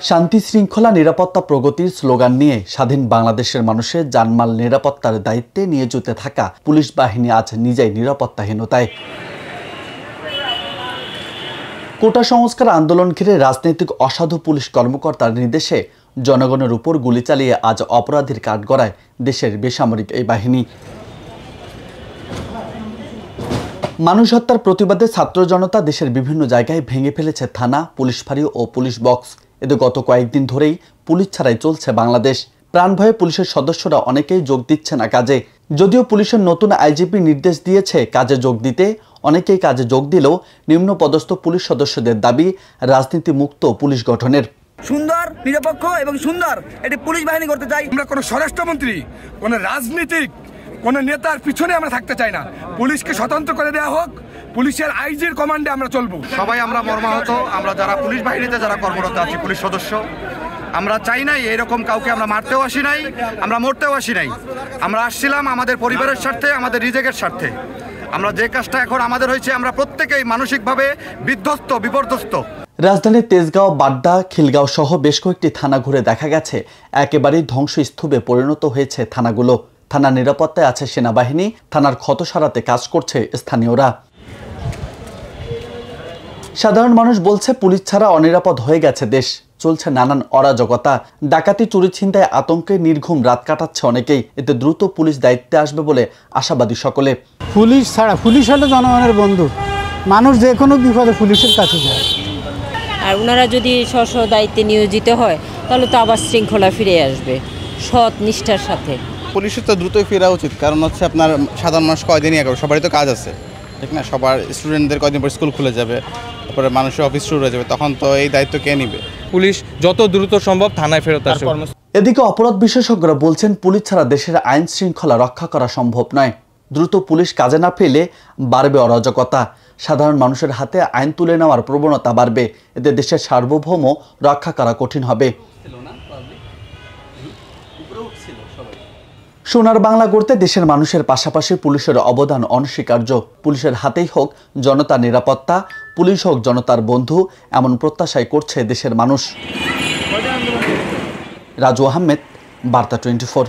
শান্তি শৃঙ্খলা নিরাপত্তা প্রগতির স্লোগান নিয়ে স্বাধীন বাংলাদেশের মানুষের জানমাল নিরাপত্তার দায়িত্বে নিয়োজিত থাকা পুলিশ বাহিনী আজ নিজেই নিরাপত্তাহীনতায়। কোটা সংস্কার আন্দোলন ঘিরে রাজনৈতিক অসাধু পুলিশ কর্মকর্তার নির্দেশে জনগণের উপর গুলি চালিয়ে আজ অপরাধীর কাঠগড়ায় দেশের বেসামরিক এই বাহিনী। মানুষ হত্যার প্রতিবাদে ছাত্র জনতা দেশের বিভিন্ন জায়গায় ভেঙে ফেলেছে থানা, পুলিশ ফাঁড়ি ও পুলিশ বক্স। এতে গত কয়েকদিন ধরেই পুলিশ ছাড়াই চলছে বাংলাদেশ। প্রাণ ভয়ে পুলিশের সদস্যরা অনেকেই যোগ দিচ্ছে না কাজে। যদিও পুলিশের নতুন আইজিপি নির্দেশ দিয়েছে কাজে যোগ দিতে, অনেকেই কাজে যোগ দিলেও নিম্নপদস্থ পুলিশ সদস্যদের দাবি রাজনীতি মুক্ত পুলিশ গঠনের। সুন্দর, নিরপেক্ষ এবং সুন্দর একটি পুলিশ বাহিনী করতে চাই। আমরা কোনো স্বরাষ্ট্রমন্ত্রী, কোনো রাজনীতিক, কোনো নেতার পিছনে আমরা থাকতে চাই না। পুলিশকে স্বতন্ত্র করে দেওয়া হোক, পুলিশের আইজির কমান্ডে আমরা চলবো। সবাই আমরা মর্মাহত, আমরা যারা পুলিশ বাহিনীতে যারা কর্মরত আছি, পুলিশ সদস্য, আমরা চাই নাই এরকম কাউকে আমরা মারতেও আসি নাই, আমরা মরতেও আসি নাই। আমরা আসছিলাম আমাদের পরিবারের স্বার্থে, আমাদের রিজেকের স্বার্থে। আমরা যে কাজটা এখন আমাদের হয়েছে, আমরা প্রত্যেকেই মানসিকভাবে বিধ্বস্ত, বিপর্যস্ত। রাজধানীর তেজগাঁও, বাড্ডা, খিলগাঁও সহ বেশ কয়েকটি থানা ঘুরে দেখা গেছে একেবারেই ধ্বংসস্তূপে পরিণত হয়েছে থানাগুলো। থানার নিরাপত্তায় আছে সেনাবাহিনী, থানার ক্ষত সারাতে কাজ করছে স্থানীয়রা। সাধারণ মানুষ বলছে পুলিশ ছাড়া অনিরাপদ হয়ে গেছে দেশ, চলছে নানান অরাজকতা, ডাকাতি, চুরি, ছিনতাই, আতঙ্কে নির্ঘুম রাত কাটাচ্ছে অনেকেই। এতে দ্রুত পুলিশ দায়িত্বে আসবে বলে আশাবাদী সকলে। পুলিশ ছাড়া, পুলিশ হলো জনগণের বন্ধু, মানুষ যে কোনো বিপদে পুলিশের কাছে যায়। আর ওনারা যদি স্ব দায়িত্বে নিয়োজিত হয় তাহলে তো আবার শৃঙ্খলা ফিরে আসবে সৎ নিষ্ঠার সাথে। পুলিশের তো দ্রুতই ফেরা উচিত, কারণ হচ্ছে আপনার সাধারণ মানুষ কয়দিনই আগে, সবারই তো কাজ আছে, ঠিক না? সবার স্টুডেন্টদের কয়দিন পর স্কুল খুলে যাবে, তারপরে মানুষের অফিস শুরু হয়ে যাবে, তখন তো এই দায়িত্ব কে নিবে? পুলিশ যত দ্রুত সম্ভব থানায় ফেরত আসে। এদিকে অপরাধ বিশেষজ্ঞরা বলছেন পুলিশ ছাড়া দেশের আইন শৃঙ্খলা রক্ষা করা সম্ভব নয়। দ্রুত পুলিশ কাজে না পেলে বাড়বে অরাজকতা, সাধারণ মানুষের হাতে আইন তুলে নেওয়ার প্রবণতা বাড়বে। এতে দেশের সার্বভৌম রক্ষা করা কঠিন হবে। সোনার বাংলা গড়তে দেশের মানুষের পাশাপাশি পুলিশের অবদান অনস্বীকার্য। পুলিশের হাতেই হোক জনতার নিরাপত্তা, পুলিশ হোক জনতার বন্ধু, এমন প্রত্যাশাই করছে দেশের মানুষ। রাজু আহমেদ, বার্তা 24।